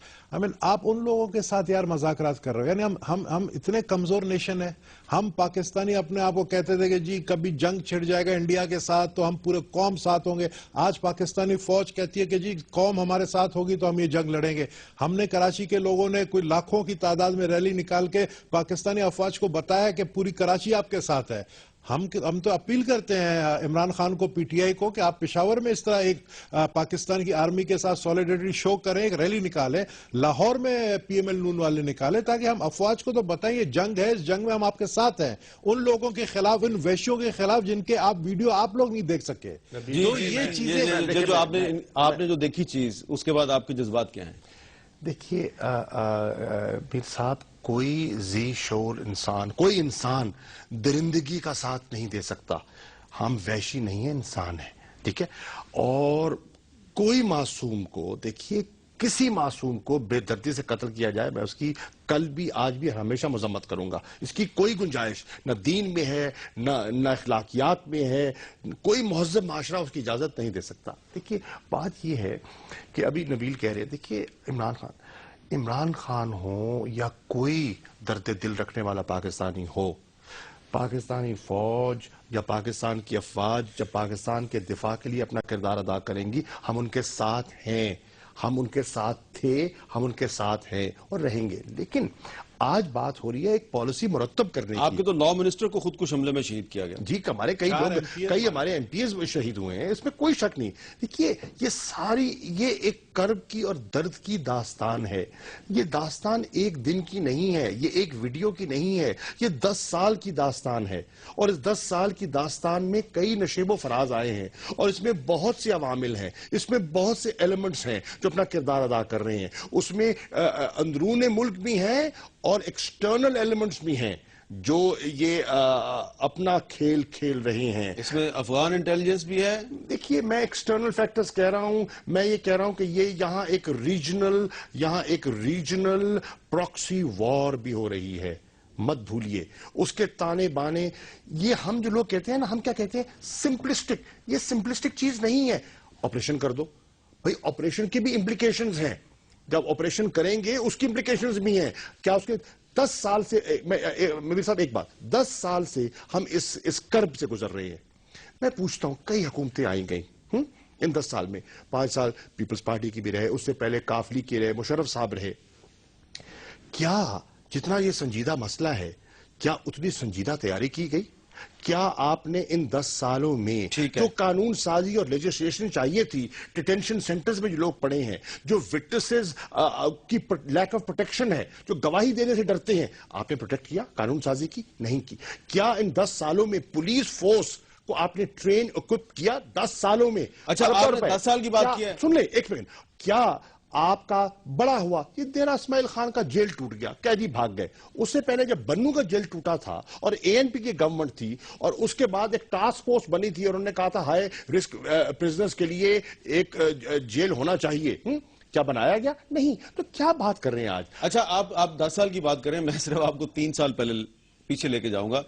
آپ ان لوگوں کے ساتھ یار مذاکرات کر رہے ہو. یعنی ہم اتنے کمزور نیشن ہیں. ہم پاکستانی اپنے آپ کو کہتے تھے کہ جی کبھی جنگ چھڑ جائے گا انڈیا کے ساتھ تو ہم پورے قوم ساتھ ہوں گے. آج پاکستانی فوج کہتی ہے کہ جی قوم ہمارے ساتھ ہوگی تو ہم یہ جنگ لڑیں گے. ہم نے کراچی کے لوگوں نے کوئی لاکھوں کی تعداد میں ریلی نکال کے پاکستانی افواج کو بتایا کہ پوری کراچی آپ کے ساتھ ہے. ہم تو اپیل کرتے ہیں عمران خان کو، پی ٹی آئی کو، کہ آپ پشاور میں اس طرح ایک پاکستان کی آرمی کے ساتھ سولیڈریٹی شو کریں، ایک ریلی نکالیں، لاہور میں پی ایم ایل نون والے نکالیں، تاکہ ہم افواج کو تو بتائیں یہ جنگ ہے، اس جنگ میں ہم آپ کے ساتھ ہیں. ان لوگوں کے خلاف، ان وحشیوں کے خلاف جن کے آپ ویڈیو آپ لوگ نہیں دیکھ سکے. تو یہ چیزیں جو آپ نے جو دیکھی چیز، اس کے بعد آپ کے جذبات کیا ہیں؟ دیکھیے میر صاحب، کوئی ذی شعور انسان، کوئی انسان درندگی کا ساتھ نہیں دے سکتا. ہم وحشی نہیں ہیں، انسان ہیں، ٹھیک ہے. اور کوئی معصوم کو، دیکھیے کسی معصوم کو بے دردی سے قتل کیا جائے، میں اس کی کل بھی آج بھی ہمیشہ مذمت کروں گا. اس کی کوئی گنجائش نہ دین میں ہے، نہ اخلاقیات میں ہے. کوئی مہذب معاشرہ اس کی اجازت نہیں دے سکتا. دیکھیے بات یہ ہے کہ ابھی نبیل کہہ رہے، دیکھیے عمران خان ہو یا کوئی درد دل رکھنے والا پاکستانی ہو، پاکستانی فوج یا پاکستان کی افواج جب پاکستان کے دفاع کے لیے اپنا کردار ادا کریں گی، ہم ان کے ساتھ ہیں، ہم ان کے ساتھ تھے، ہم ان کے ساتھ ہیں اور رہیں گے. لیکن آج بات ہو رہی ہے ایک پالیسی مرتب کرنے کی. آپ کے تو 9 منسٹر کو خودکش حملے میں شہید کیا گیا. جی ہمارے کئی ہمارے ایم پی ایز شہید ہوئے ہیں، اس میں کوئی شک نہیں. دیکھیے یہ ایک کرب کی اور درد کی داستان ہے. یہ داستان ایک دن کی نہیں ہے، یہ ایک ویڈیو کی نہیں ہے، یہ 10 سال کی داستان ہے. اور اس 10 سال کی داستان میں کئی نشیب و فراز آئے ہیں اور اس میں بہت سے عوامل ہیں، اس میں بہت سے ایلیمنٹس ہیں جو اپنا کردار ادا کر رہے ہیں. اس میں اندرون ملک بھی ہیں اور ایکسٹرنل ایلیمنٹس بھی ہیں جو یہ اپنا کھیل رہے ہیں. اس میں افغان انٹیلیجنس بھی ہے. دیکھیے میں ایکسٹرنل فیکٹرز کہہ رہا ہوں، میں یہ کہہ رہا ہوں کہ یہ یہاں ایک ریجنل پراکسی وار بھی ہو رہی ہے. مت بھولیے اس کے تانے بانے. یہ ہم جو لوگ کہتے ہیں نا، ہم کیا کہتے ہیں، سمپلسٹک. یہ سمپلسٹک چیز نہیں ہے. آپریشن کر دو بھائی، آپریشن کی بھی امپلیکیشنز ہیں. جب آپریشن کریں گے اس کی امپلیکیشنز بھی ہیں. کیا اس کے 10 سال سے میرے صاحب ایک بات، 10 سال سے ہم اس کرب سے گزر رہے ہیں. میں پوچھتا ہوں کئی حکومتیں آئی گئیں ان 10 سال میں. 5 سال پیپلز پارٹی کی بھی رہے، اس سے پہلے کافلی کی رہے، مشرف صاحب رہے. کیا جتنا یہ سنجیدہ مسئلہ ہے، کیا اتنی سنجیدہ تیاری کی گئی؟ کیا آپ نے ان 10 سالوں میں جو قانون سازی اور لیجسلیشن چاہیے تھی، ڈیٹینشن سینٹرز میں جو لوگ پڑے ہیں، جو وٹنسز کی لیک آف پروٹیکشن ہے، جو گواہی دینے سے ڈرتے ہیں، آپ نے پروٹیکٹ کیا؟ قانون سازی کی؟ نہیں کی. کیا ان 10 سالوں میں پولیس فورس کو آپ نے ٹرین اکوپ کیا؟ 10 سالوں میں. اچھا آپ نے 10 سال کی بات کی ہے. سن لیں ایک منٹ. کیا آپ کا بڑا ہوا، یہ دیرہ اسماعیل خان کا جیل ٹوٹ گیا، قیدی بھاگ گئے. اس سے پہلے جب بنو کا جیل ٹوٹا تھا اور ANP کی گورنمنٹ تھی اور اس کے بعد ایک ٹاسک فورس بنی تھی اور انہوں نے کہا تھا ہائی رسک پرزنرز کے لیے ایک جیل ہونا چاہیے، کیا بنایا گیا؟ نہیں. تو کیا بات کر رہے ہیں آج؟ اچھا آپ 10 سال کی بات کریں، میں صرف آپ کو 3 سال پہلے پیچھے لے کے جاؤں گا.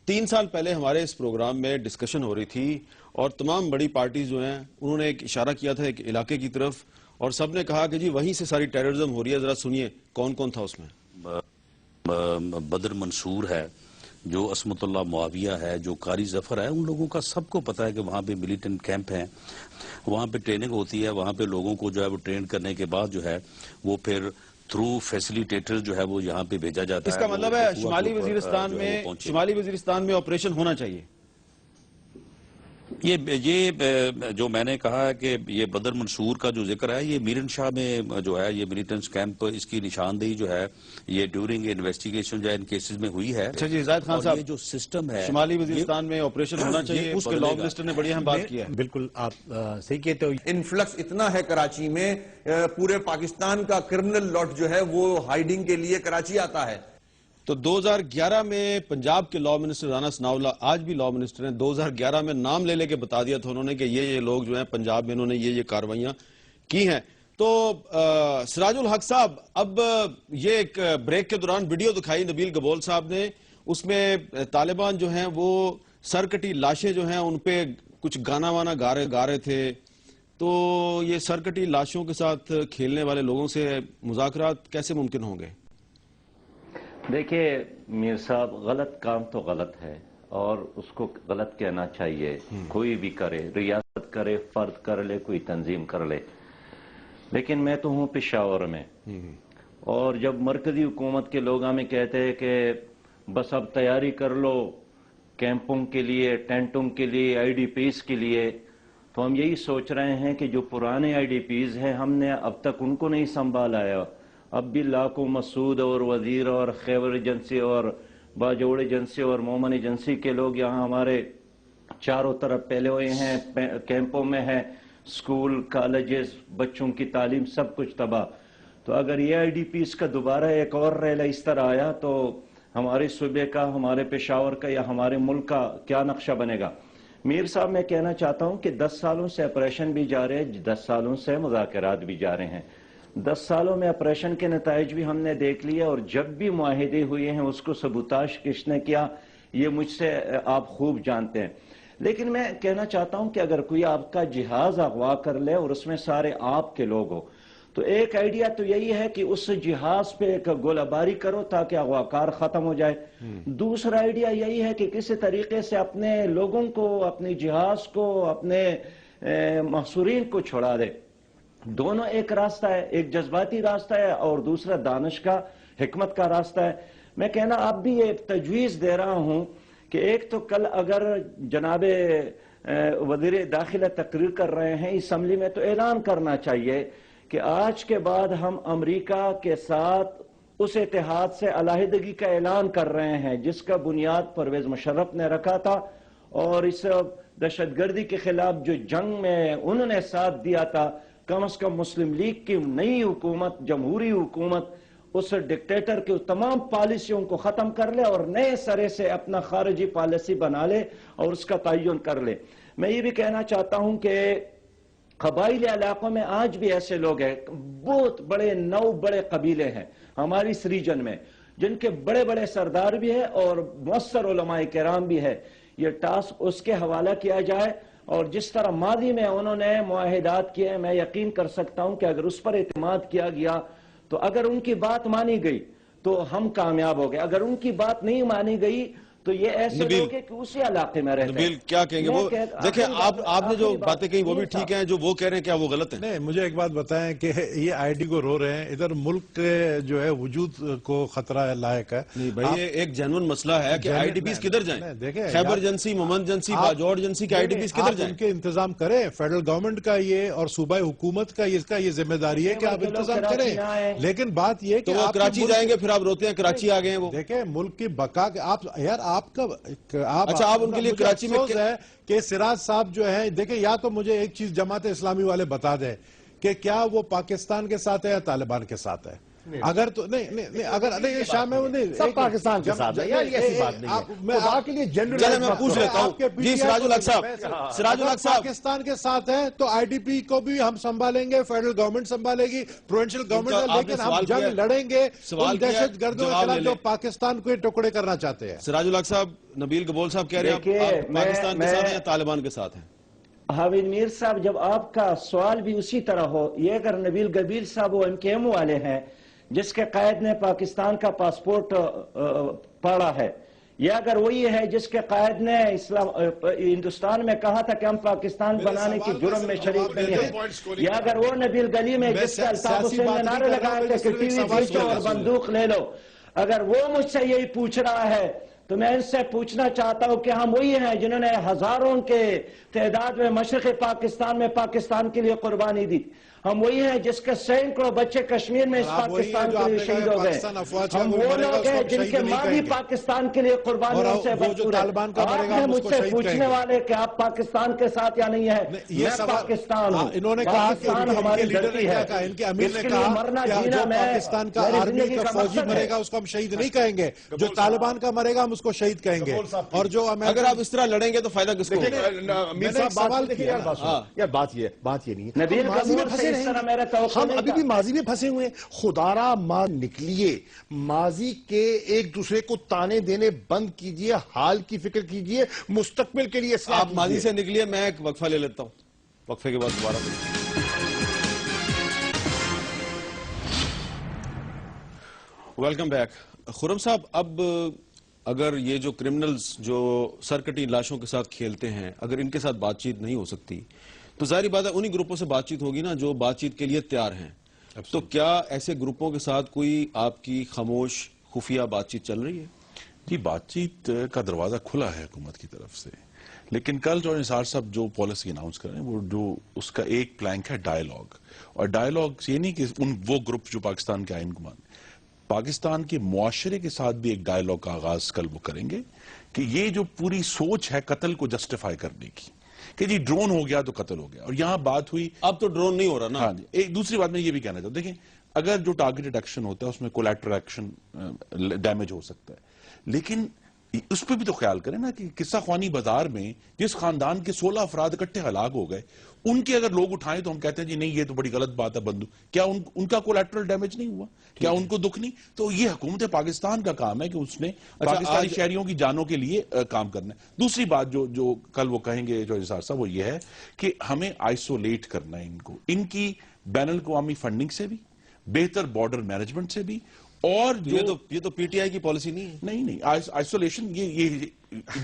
3 سال پہلے ہمارے اس پروگرام میں ڈسکشن ہو رہی تھی اور تمام بڑی پارٹیز جو ہیں انہوں نے ایک اشارہ کیا تھا ایک علاقے کی طرف اور سب نے کہا کہ جی وہیں سے ساری ٹیررزم ہو رہی ہے. ذرا سنیے کون کون تھا اس میں. بدر منصور ہے، جو عصمت اللہ معاویہ ہے، جو قاری ظفر ہے، ان لوگوں کا سب کو پتا ہے کہ وہاں پہ ملیٹنٹ کیمپ ہیں، وہاں پہ ٹریننگ ہوتی ہے، وہاں پہ لوگوں کو جو ہے وہ ٹرین کرنے کے بعد جو ہے وہ پھر تھرو فیسیلیٹیٹر جو ہے وہ یہاں پہ بھیجا جاتا ہے. اس کا مطلب ہے شمالی وزیرستان میں آپریشن ہونا چاہیے. یہ جو میں نے کہا ہے کہ یہ بدر منصور کا جو ذکر ہے، یہ میرن شاہ میں جو ہے یہ ملیٹنٹس کیمپ، اس کی نشاندہی جو ہے یہ ڈیورنگ انویسٹیگیشن جو ہے ان کیسز میں ہوئی ہے. اچھا جی زاہد خان صاحب، یہ جو سسٹم ہے شمالی وزیرستان میں آپریشن ہونا چاہیے، اس کے لا منسٹر نے بڑی اہم بات کی ہے. بالکل آپ صحیح کہتے ہو. انفلکس اتنا ہے کراچی میں، پورے پاکستان کا کرمنل لاٹ جو ہے وہ ہائیڈنگ کے لیے کراچی آتا ہے. تو 2011 میں پنجاب کے لا منسٹر رانا ثناء اللہ آج بھی لا منسٹر ہیں. 2011 میں نام لے لے کے بتا دیا تھا انہوں نے کہ یہ لوگ جو ہیں پنجاب میں انہوں نے یہ کارروائیاں کی ہیں. تو سراج الحق صاحب، اب یہ ایک بریک کے دوران ویڈیو دکھائی نبیل گبول صاحب نے، اس میں طالبان جو ہیں وہ سرکٹی لاشیں جو ہیں ان پہ کچھ گانا وانا گا رہے تھے. تو یہ سرکٹی لاشوں کے ساتھ کھیلنے والے لوگوں سے مذاکرات کیسے ممکن ہوں گے؟ دیکھیے میر صاحب، غلط کام تو غلط ہے اور اس کو غلط کہنا چاہیے. کوئی بھی کرے، ریاست کرے، فرد کر لے، کوئی تنظیم کر لے. لیکن میں تو ہوں پشاور میں، اور جب مرکزی حکومت کے لوگ ہمیں کہتے ہیں کہ بس اب تیاری کر لو کیمپوں کے لیے، ٹینٹوں کے لیے، IDPs کے لیے، تو ہم یہی سوچ رہے ہیں کہ جو پرانے IDPs ہیں ہم نے اب تک ان کو نہیں سنبھالا ہے. اب بھی لاکھوں مسعود اور وزیر اور خیبر ایجنسی اور باجوڑ ایجنسی اور مومن ایجنسی کے لوگ یہاں ہمارے چاروں طرف پھیلے ہوئے ہیں، کیمپوں میں ہیں، سکول، کالجز، بچوں کی تعلیم سب کچھ تباہ. تو اگر یہ IDPs کا دوبارہ ایک اور ریلا اس طرح آیا تو ہمارے صوبے کا، ہمارے پشاور کا یا ہمارے ملک کا کیا نقشہ بنے گا؟ میر صاحب، میں کہنا چاہتا ہوں کہ 10 سالوں سے آپریشن بھی جا رہے ہیں، 10 سالوں سے مذاکرات بھی جا رہے ہیں. 10 سالوں میں آپریشن کے نتائج بھی ہم نے دیکھ لیے، اور جب بھی معاہدے ہوئے ہیں اس کو سبوتاش کس نے کیا یہ مجھ سے آپ خوب جانتے ہیں. لیکن میں کہنا چاہتا ہوں کہ اگر کوئی آپ کا جہاز اغوا کر لے اور اس میں سارے آپ کے لوگ ہو تو ایک آئیڈیا تو یہی ہے کہ اس جہاز پہ ایک گولہ باری کرو تاکہ اغواکار ختم ہو جائے. دوسرا آئیڈیا یہی ہے کہ کسی طریقے سے اپنے لوگوں کو، اپنے جہاز کو، اپنے محصورین کو چھڑا دے. دونوں ایک راستہ ہے، ایک جذباتی راستہ ہے اور دوسرا دانش کا، حکمت کا راستہ ہے. میں کہنا آپ بھی ایک تجویز دے رہا ہوں کہ ایک تو کل اگر جناب وزیر داخلہ تقریر کر رہے ہیں اسمبلی میں تو اعلان کرنا چاہیے کہ آج کے بعد ہم امریکہ کے ساتھ اس اتحاد سے علیحدگی کا اعلان کر رہے ہیں جس کا بنیاد پرویز مشرف نے رکھا تھا، اور اس دہشت گردی کے خلاف جو جنگ میں انہوں نے ساتھ دیا تھا، کم از کم مسلم لیگ کی نئی حکومت، جمہوری حکومت اس ڈکٹیٹر کی تمام پالیسیوں کو ختم کر لے اور نئے سرے سے اپنا خارجی پالیسی بنا لے اور اس کا تعین کر لے. میں یہ بھی کہنا چاہتا ہوں کہ قبائلی علاقوں میں آج بھی ایسے لوگ ہیں، بہت بڑے 9 بڑے قبیلے ہیں ہماری اس ریجن میں جن کے بڑے بڑے سردار بھی ہیں اور مؤثر علماء کرام بھی ہے. یہ ٹاسک اس کے حوالہ کیا جائے، اور جس طرح ماضی میں انہوں نے معاہدات کیے، میں یقین کر سکتا ہوں کہ اگر اس پر اعتماد کیا گیا تو اگر ان کی بات مانی گئی تو ہم کامیاب ہو گئے. اگر ان کی بات نہیں مانی گئی تو یہ ایسے لوگ ہیں کہ اسی علاقے میں رہتے ہیں. نبیل کیا کہیں گے؟ وہ دیکھیں آپ نے جو باتیں کہیں وہ بھی ٹھیک ہیں، جو وہ کہہ رہے ہیں کیا وہ غلط ہیں؟ نہیں، مجھے ایک بات بتائیں کہ یہ ID کو رو رہے ہیں، ادھر ملک کے جو ہے وجود کو خطرہ لاحق ہے. نہیں بھائی، یہ ایک جنون مسئلہ ہے کہ IDPs کدھر جائیں؟ خیبر ایجنسی، مومن ایجنسی، باجوڑ ایجنسی کے IDPs کدھر جائیں؟ ان کے انتظام کریں. فیڈرل گورنمنٹ کا یہ اور صوبائی حکومت کا یہ ذمہ داری ہے کہ آپ انتظام کریں. لیکن بات یہ کہ وہ کراچی جائیں گے، پھر آپ روتے ہیں کراچی آ گئے ہیں. وہ دیکھیں ملک کی بقا، آپ کا اچھا آپ ان کے لیے کراچی میں ہے کہ سراج صاحب جو ہے، دیکھیں یا تو مجھے ایک چیز جماعت اسلامی والے بتا دیں کہ کیا وہ پاکستان کے ساتھ ہے یا طالبان کے ساتھ ہے. اگر تو نہیں اگر نہیں شام میں نہیں سب پاکستان کے ساتھ ہے یار، یہ ایسی بات نہیں ہے. خدا کے لیے جنرل میں پوچھ لیتا ہوں. جی سراج الحق صاحب، سراج الحق صاحب، پاکستان کے ساتھ ہے تو آئی ڈی پی کو بھی ہم سنبھالیں گے، فیڈرل گورنمنٹ سنبھالے گی، پروونشل گورنمنٹ، لیکن ہم جنگ لڑیں گے ان دہشت گردوں کے خلاف جو پاکستان کو ٹکڑے کرنا چاہتے ہیں. سراج الحق صاحب، نبیل گبول صاحب کہہ رہے ہیں آپ پاکستان کے ساتھ ہیں یا طالبان کے ساتھ ہیں؟ حامد میر صاحب، جب آپ کا سوال بھی اسی طرح ہو، یہ اگر نبیل گبیل صاحب وہ ایم کے ایم والے ہیں جس کے قائد نے پاکستان کا پاسپورٹ پاڑا ہے، یا اگر وہی ہے جس کے قائد نے ہندوستان میں کہا تھا کہ ہم پاکستان بنانے کی جرم میں شریک نہیں ہیں، یا اگر وہ نبیل گلی میں جس کا الطاف حسین نے نعرے لگائے تھے کہ ٹی وی بیچو اور بندوق لے لو، اگر وہ مجھ سے یہی پوچھ رہا ہے تو میں ان سے پوچھنا چاہتا ہوں کہ ہم وہی ہیں جنہوں نے ہزاروں کے تعداد میں مشرقی پاکستان میں پاکستان کے لیے قربانی دی. ہم وہی ہیں جس کے سینکڑوں بچے کشمیر میں اس پاکستان کے لیے شہید ہو گئے. ہم وہ لوگ ہیں جن کے ماں بھی پاکستان کے لیے قربانیوں سے بددور ہے. آپ نے مجھ سے پوچھنے والے کہ آپ پاکستان کے ساتھ یا نہیں ہے. میں پاکستان ہوں. انہوں نے کہا کہ ہماری دھرتی ہے. ان کے امیر نے کہا کہ جو پاکستان کا آرمی کا فوجی مرے گا اس کو ہم شہید نہیں کہیں گے، جو طالبان کا مرے گا ہم اس کو شہید کہیں گے. اور جو اگر آپ اس طرح لڑیں گے تو فائدہ کس کو ہوگا؟ سوال دیکھیے یار، بات یہ نہیں ہے. ہم ابھی بھی ماضی میں پھنسے ہوئے ہیں. خدارا ماں نکلیے، ماضی کے ایک دوسرے کو تانے دینے بند کیجئے، حال کی فکر کیجئے، مستقبل کے لیے اصلاح آپ ماضی سے نکلیے. میں ایک وقفہ لے لیتا ہوں، وقفے کے بعد دوبارہ ویلکم بیک. خرم صاحب، اب اگر یہ جو کرمنلز جو سرکٹی لاشوں کے ساتھ کھیلتے ہیں، اگر ان کے ساتھ بات چیت نہیں ہو سکتی تو ظاہری بات ہے انہی گروپوں سے بات چیت ہوگی نا جو بات چیت کے لیے تیار ہیں. تو کیا ایسے گروپوں کے ساتھ کوئی آپ کی خاموش خفیہ بات چیت چل رہی ہے؟ جی، بات چیت کا دروازہ کھلا ہے حکومت کی طرف سے، لیکن کل جو نثار صاحب جو پالیسی اناؤنس کر رہے ہیں وہ جو اس کا ایک پلانک ہے ڈائیلاگ. اور ڈائیلاگ یہ نہیں کہ وہ گروپ جو پاکستان کے آئین کو مان، پاکستان کے معاشرے کے ساتھ بھی ایک ڈائیلاگ کا آغاز کل وہ کریں گے کہ یہ جو پوری سوچ ہے قتل کو جسٹیفائی کرنے کی کہ جی ڈرون ہو گیا تو قتل ہو گیا. اور یہاں بات ہوئی، اب تو ڈرون نہیں ہو رہا نا. ہاں جی. ایک دوسری بات میں یہ بھی کہنا چاہتا ہوں، دیکھیں اگر جو ٹارگیٹڈ ایکشن ہوتا ہے اس میں کولیٹرل ایکشن ڈیمیج ہو سکتا ہے، لیکن اس پہ بھی تو خیال کریں نا کہ قصہ خوانی بازار میں جس خاندان کے 16 افراد اکٹھے ہلاک ہو گئے، ان کے اگر لوگ اٹھائیں تو ہم کہتے ہیں جی نہیں یہ تو بڑی غلط بات ہے بندوق. کیا ان کا کولیٹرل ڈیمیج نہیں ہوا؟ کیا ان کو دکھ نہیں؟ تو یہ حکومت پاکستان کا کام ہے کہ اس نے پاکستانی شہریوں کی جانوں کے لیے کام کرنا ہے. دوسری بات جو کل وہ کہیں گے جو نثار صاحب، وہ یہ ہے کہ ہمیں آئسولیٹ کرنا ہے ان کو، ان کی بین الاقوامی فنڈنگ سے بھی، بہتر بارڈر مینجمنٹ سے بھی. اور یہ تو پی ٹی آئی کی پالیسی نہیں ہے. نہیں آئسولیشن یہ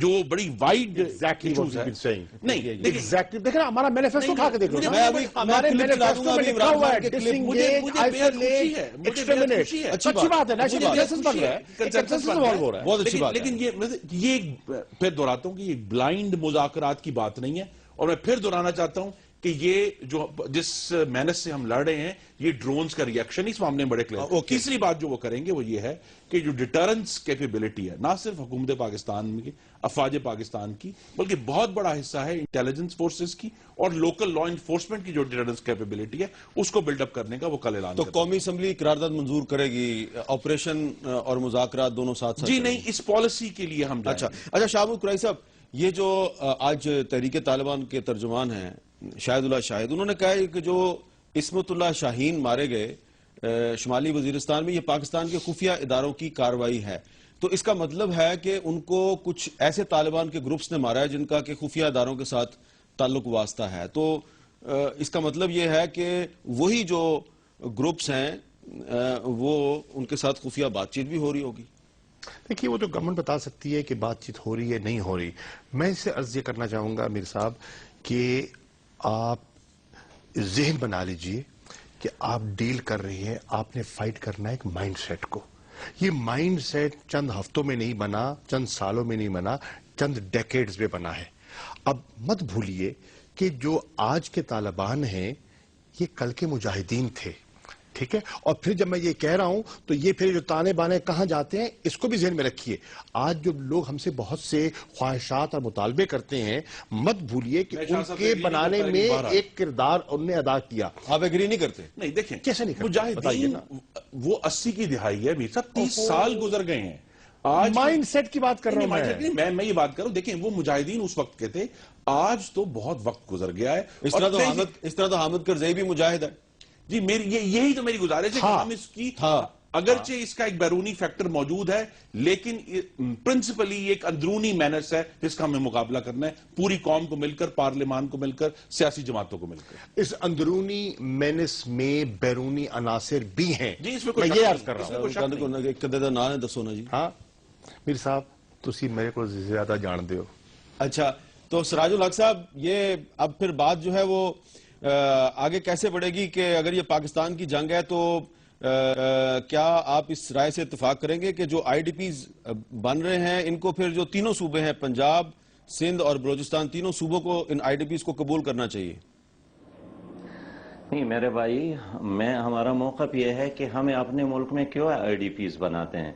جو بڑی وائڈ ایشوز ہے. نہیں ایگزیکٹلی دیکھیں ہمارا مینیفیسٹو اٹھا کے دیکھ لو. ہمارے مینیفیسٹو میں لکھا ہوا ہے ڈسنگیج، آئسولیٹ، ایکسٹرمنیٹ. اچھی بات ہے، نیشنل کنسنسس بن رہا ہے، کنسنسس ایوالو ہو رہا ہے. بہت اچھی بات ہے. لیکن یہ پھر دہراتا ہوں کہ یہ بلائنڈ مذاکرات کی بات نہیں ہے. اور میں پھر دہرانا چاہتا ہوں کہ یہ جو جس محنت سے ہم لڑ رہے ہیں یہ ڈرونز کا ریئیکشن اس معاملے میں بڑے کلیئر. تیسری بات جو وہ کریں گے وہ یہ ہے کہ جو ڈیٹرنس کیپیبلٹی ہے نہ صرف حکومت پاکستان کی، افواج پاکستان کی، بلکہ بہت بڑا حصہ ہے انٹیلیجنس فورسز کی اور لوکل لا انفورسمنٹ کی جو ڈیٹرنس کیپیبلٹی ہے اس کو بلڈ اپ کرنے کا وہ کل اعلان. تو قومی اسمبلی قرارداد منظور کرے گی، آپریشن اور مذاکرات دونوں ساتھ؟ جی نہیں، اس پالیسی کے لیے ہم جائیں. اچھا شاہبود قریشی صاحب، یہ جو آج تحریک طالبان کے ترجمان ہیں شاہد اللہ شاہد، انہوں نے کہا ہے کہ جو عصمت اللہ شاہین مارے گئے شمالی وزیرستان میں، یہ پاکستان کے خفیہ اداروں کی کارروائی ہے. تو اس کا مطلب ہے کہ ان کو کچھ ایسے طالبان کے گروپس نے مارا ہے جن کا کہ خفیہ اداروں کے ساتھ تعلق واسطہ ہے. تو اس کا مطلب یہ ہے کہ وہی جو گروپس ہیں وہ ان کے ساتھ خفیہ بات چیت بھی ہو رہی ہوگی. دیکھیے وہ تو گورنمنٹ بتا سکتی ہے کہ بات چیت ہو رہی ہے نہیں ہو رہی. میں اس سے عرض یہ کرنا چاہوں گا میر صاحب کہ آپ ذہن بنا لیجئے کہ آپ ڈیل کر رہے ہیں، آپ نے فائٹ کرنا ہے ایک مائنڈ سیٹ کو. یہ مائنڈ سیٹ چند ہفتوں میں نہیں بنا، چند سالوں میں نہیں بنا، چند ڈیکیڈز میں بنا ہے. اب مت بھولیے کہ جو آج کے طالبان ہیں یہ کل کے مجاہدین تھے. ٹھیک ہے. اور پھر جب میں یہ کہہ رہا ہوں تو یہ پھر جو تانے بانے کہاں جاتے ہیں اس کو بھی ذہن میں رکھیے. آج جو لوگ ہم سے بہت سے خواہشات اور مطالبے کرتے ہیں مت بھولیے کہ ان کے بنانے میں ایک کردار انہوں نے ادا کیا. آپ ایگری نہیں کرتے؟ نہیں دیکھیں کیسے نہیں کرتے؟ مجاہدین وہ 80 کی دہائی ہے میر صاحب، 30 سال گزر گئے ہیں. آج مائنڈ سیٹ کی بات کر رہا ہوں میں یہ بات کر رہا ہوں. دیکھیں وہ مجاہدین اس وقت کے تھے، آج تو بہت وقت گزر گیا ہے. اس طرح تو حامد کرزئی بھی مجاہد ہے. جی یہی تو میری گزارش ہے کہ ہم اس کی اگرچہ اس کا ایک بیرونی فیکٹر موجود ہے لیکن پرنسپلی ایک اندرونی مینس ہے جس کا ہمیں مقابلہ کرنا ہے پوری قوم کو مل کر، پارلیمان کو مل کر، سیاسی جماعتوں کو مل کر. اس اندرونی مینس میں بیرونی عناصر بھی ہیں. جی اس میں میں یہ عرض کر رہا ہوں. ایک کدے دا نام ہے دسو نا جی. ہاں میر صاحب تسی میرے کو زیادہ جان دے ہو. اچھا تو سراج الحق صاحب یہ اب پھر بات جو ہے وہ آگے کیسے بڑھے گی کہ اگر یہ پاکستان کی جنگ ہے تو کیا آپ اس رائے سے اتفاق کریں گے کہ جو آئی ڈی پیز بن رہے ہیں ان کو پھر جو تینوں صوبے ہیں پنجاب، سندھ اور بلوچستان، تینوں صوبوں کو ان آئی ڈی پیز کو قبول کرنا چاہیے؟ نہیں میرے بھائی، ہمارا موقف یہ ہے کہ ہمیں اپنے ملک میں کیوں آئی ڈی پیز بناتے ہیں.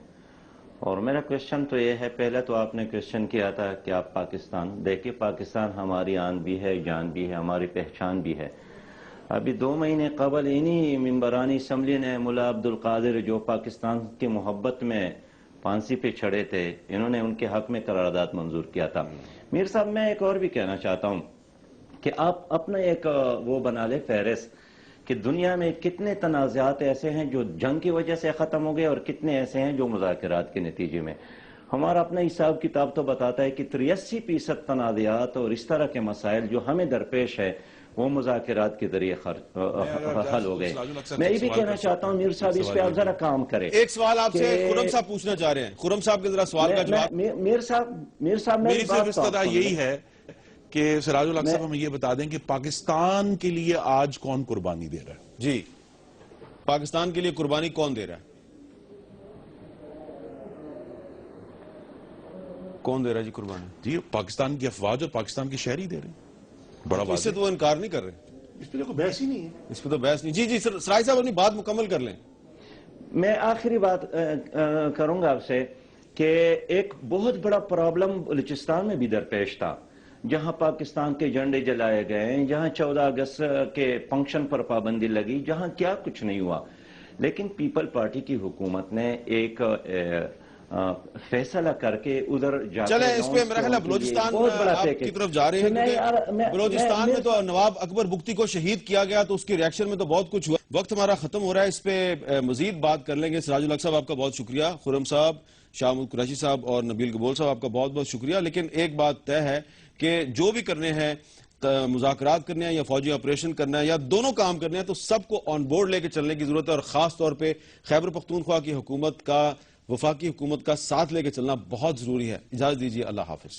اور میرا کوشچن تو یہ ہے، پہلے تو آپ نے کوشچن کیا تھا کہ آپ پاکستان دیکھیں، پاکستان ہماری آن بھی ہے، جان بھی ہے، ہماری پہچان بھی ہے. ابھی 2 مہینے قبل انہی ممبران اسمبلی نے ملا عبدالقادر جو پاکستان کی محبت میں پھانسی پہ چڑھے تھے، انہوں نے ان کے حق میں قرارداد منظور کیا تھا. میر صاحب میں ایک اور بھی کہنا چاہتا ہوں کہ آپ اپنا ایک وہ بنا لے فہرست کہ دنیا میں کتنے تنازعات ایسے ہیں جو جنگ کی وجہ سے ختم ہو گئے اور کتنے ایسے ہیں جو مذاکرات کے نتیجے میں. ہمارا اپنا حساب کتاب تو بتاتا ہے کہ 83% تنازعات اور اس طرح کے مسائل جو ہمیں درپیش ہے وہ مذاکرات کے ذریعے حل ہو گئے. میں یہ بھی کہنا چاہتا ہوں میر صاحب اس پہ آپ ذرا کام کریں. ایک سوال آپ سے خرم صاحب پوچھنا چاہ رہے ہیں، خرم صاحب کے ذرا سوال کا جواب. میر صاحب میری صرف استدعا یہی ہے کہ سراج الحق صاحب ہمیں یہ بتا دیں کہ پاکستان کے لیے آج کون قربانی دے رہا ہے؟ جی پاکستان کے لیے قربانی کون دے رہا ہے؟ کون دے رہا ہے جی قربانی؟ جی پاکستان کی افواج اور پاکستان کے شہری دے رہے ہیں. بڑا اس سے تو وہ انکار نہیں کر رہے. اس پہ تو کوئی بحث ہی نہیں ہے. اس پہ تو بحث نہیں. جی سراج صاحب اپنی بات مکمل کر لیں. میں آخری بات کروں گا آپ سے کہ ایک بہت بڑا پرابلم بلوچستان میں بھی درپیش تھا، جہاں پاکستان کے جھنڈے جلائے گئے، جہاں 14 اگست کے فنکشن پر پابندی لگی، جہاں کیا کچھ نہیں ہوا. لیکن پیپل پارٹی کی حکومت نے ایک فیصلہ کر کے ادھر جا کر چلیں اس پہ میرا خیال ہے بلوچستان آپ کی طرف جا رہے ہیں. بلوچستان میں تو نواب اکبر بگٹی کو شہید کیا گیا تو اس کے ریاکشن میں تو بہت کچھ ہوا. وقت ہمارا ختم ہو رہا ہے، اس پہ مزید بات کر لیں گے. سراج الحق صاحب آپ کا بہت شکریہ، خرم صاحب، شاہ محمود قریشی صاحب اور نبیل گبول صاحب آپ کا بہت بہت شکریہ. لیکن ایک بات طے ہے کہ جو بھی کرنے ہیں، مذاکرات کرنے ہیں یا فوجی آپریشن کرنا ہے یا دونوں کام کرنے ہیں، تو سب کو آن بورڈ لے کے چلنے کی ضرورت ہے. اور خاص طور پہ خیبر پختونخوا کی حکومت کا، وفاقی حکومت کا ساتھ لے کے چلنا بہت ضروری ہے. اجازت دیجیے، اللہ حافظ.